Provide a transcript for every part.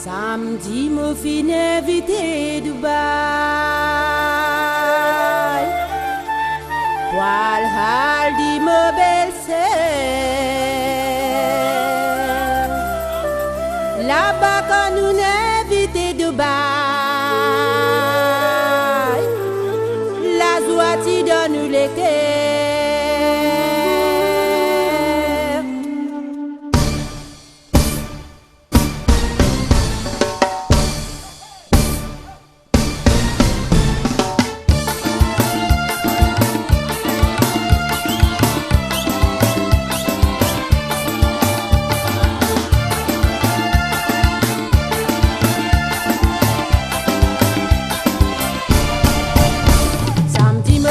Samedi, me fin invité Dubaï. Poil hal di me belle sœur. Là-bas quand nous invité Dubaï, la joie t'y donne nous les cœurs.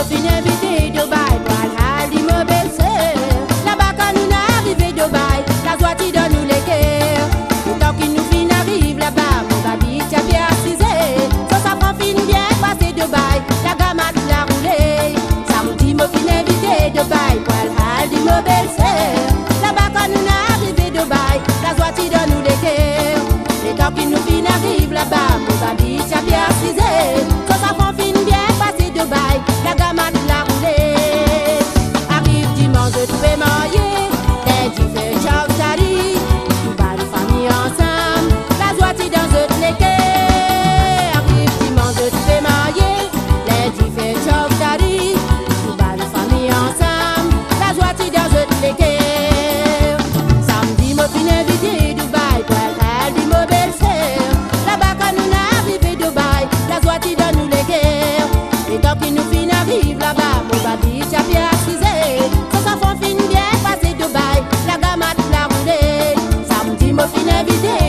Fin invité Dubaï, poil hal di me belle sœur. Là-bas quand nous n'arrivons Dubaï, la joie t'y donne nous les cœurs. Le temps qu'il nous fin arrive là-bas, mon baby t'y a bien assisé. Ça prend fin bien passé Dubaï, la gamate l'a roulé. Samedi me fin invité Dubaï, poil hal di me belle sœur. Là-bas quand nous n'arrivons Dubaï, la joie t'y donne nous les cœurs. Le temps qu'il nous fin arrive là-bas, mon baby t'y a bien assisé. Ça prend fin bien passé Dubaï, la gamate l'a roulé. Arrive dimanche, je te fais marier. Dès tu fais job, t'arrives. Tout va nous famille ensemble. La joie t'y dans toutes les cœurs. Arrive dimanche, je te fais marier. Dès tu fais job, t'arrives. Tout va nous famille ensemble. La joie t'y dans toutes les cœurs. Samedi, me fin invité Dubaï. Poil hal di me belle sœur. Là-bas quand nous n'arrivons Dubaï, la joie t'y donne nous les cœurs. Et tant qu'il nous fin arrive là-bas, mon baby t'y a bien assisé. Ça fond fin bien passé Dubaï, la gamate l'a roulé. Samedi me fin invité